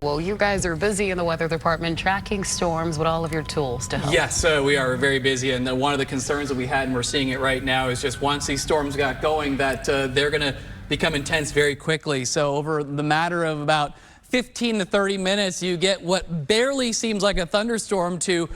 Well, you guys are busy in the weather department tracking storms with all of your tools to help. Yes, we are very busy, and one of the concerns that we had, and we're seeing it right now, is just once these storms got going, that they're going to become intense very quickly. So over the matter of about 15 to 30 minutes, you get what barely seems like a thunderstorm to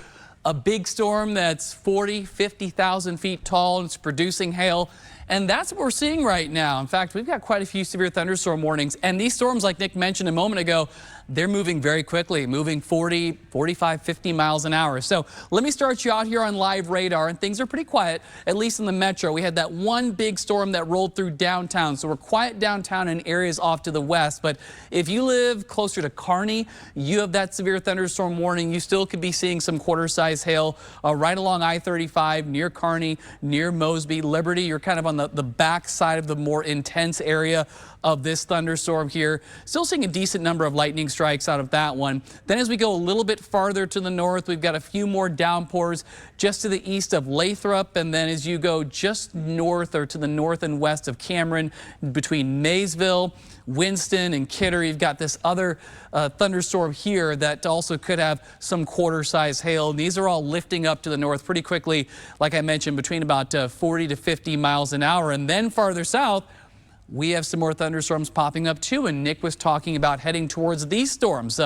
a big storm that's 40, 50,000 feet tall, and it's producing hail. And that's what we're seeing right now. In fact, we've got quite a few severe thunderstorm warnings. And these storms, like Nick mentioned a moment ago, they're moving very quickly, moving 40, 45, 50 miles an hour. So let me start you out here on live radar. And things are pretty quiet, at least in the metro. We had that one big storm that rolled through downtown. So we're quiet downtown in areas off to the west. But if you live closer to Kearney, you have that severe thunderstorm warning. You still could be seeing some quarter-size hail right along I-35 near Kearney, near Mosby, Liberty. You're kind of on the back side of the more intense area of this thunderstorm here. Still seeing a decent number of lightning strikes out of that one. Then as we go a little bit farther to the north, we've got a few more downpours just to the east of Lathrop. And then as you go just north or to the north and west of Cameron, between Maysville, Winston, and Kidder, you've got this other thunderstorm here that also could have some quarter-size hail. And these are all lifting up to the north pretty quickly, like I mentioned, between about 40 to 50 miles an hour. And then farther south, we have some more thunderstorms popping up too, and Nick was talking about heading towards these storms.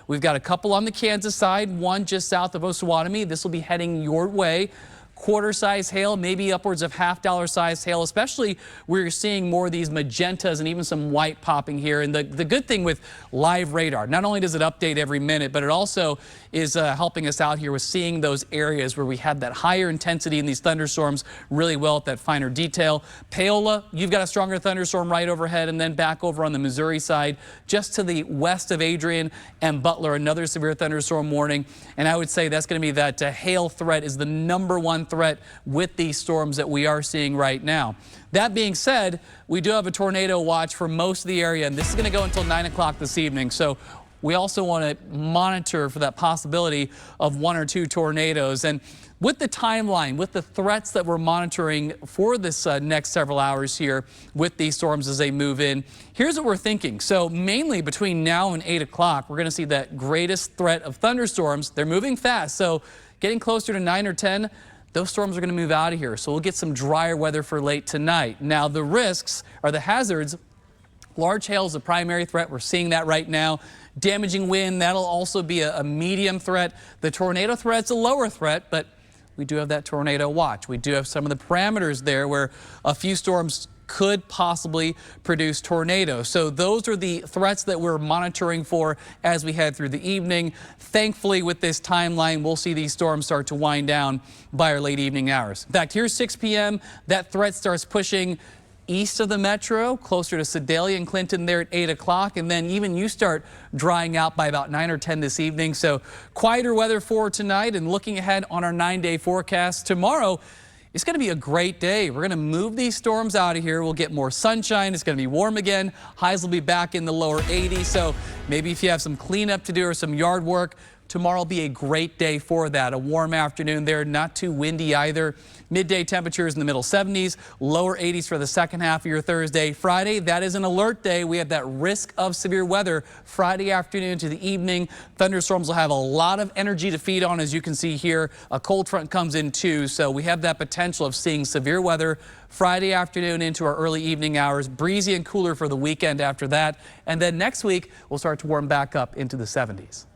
We've got a couple on the Kansas side, one just south of Osawatomie. This will be heading your way. Quarter-size hail, maybe upwards of half-dollar size hail, especially we're seeing more of these magentas and even some white popping here. And the good thing with live radar, not only does it update every minute, but it also is helping us out here with seeing those areas where we had that higher intensity in these thunderstorms really well at that finer detail. Paola, you've got a stronger thunderstorm right overhead, and then back over on the Missouri side, just to the west of Adrian and Butler, another severe thunderstorm warning. And I would say that's going to be that hail threat is the #1 threat with these storms that we are seeing right now. That being said, we do have a tornado watch for most of the area, and this is going to go until 9 o'clock this evening. So we also want to monitor for that possibility of 1 or 2 tornadoes. And with the timeline, with the threats that we're monitoring for this next several hours here with these storms as they move in, here's what we're thinking. So mainly between now and 8 o'clock, we're going to see that greatest threat of thunderstorms. They're moving fast, so getting closer to 9 or 10, those storms are going to move out of here. So we'll get some drier weather for late tonight. Now the risks or the hazards, large hail is a primary threat. We're seeing that right now. Damaging wind, that'll also be a medium threat. The tornado threat's a lower threat, but we do have that tornado watch. We do have some of the parameters there where a few storms could possibly produce tornadoes. So those are the threats that we're monitoring for as we head through the evening. Thankfully, with this timeline, we'll see these storms start to wind down by our late evening hours. In fact, here's 6 p.m. That threat starts pushing east of the metro, closer to Sedalia and Clinton there at 8 o'clock. And then even you start drying out by about 9 or 10 this evening. So quieter weather for tonight, and looking ahead on our 9-day forecast tomorrow, it's going to be a great day. We're going to move these storms out of here. We'll get more sunshine. It's going to be warm again. Highs will be back in the lower 80s. So maybe if you have some cleanup to do or some yard work, tomorrow will be a great day for that. A warm afternoon there, not too windy either. Midday temperatures in the middle 70s, lower 80s for the second half of your Thursday. Friday, that is an alert day. We have that risk of severe weather Friday afternoon to the evening. Thunderstorms will have a lot of energy to feed on, as you can see here. A cold front comes in too, so we have that potential of seeing severe weather Friday afternoon into our early evening hours. Breezy and cooler for the weekend after that. And then next week, we'll start to warm back up into the 70s.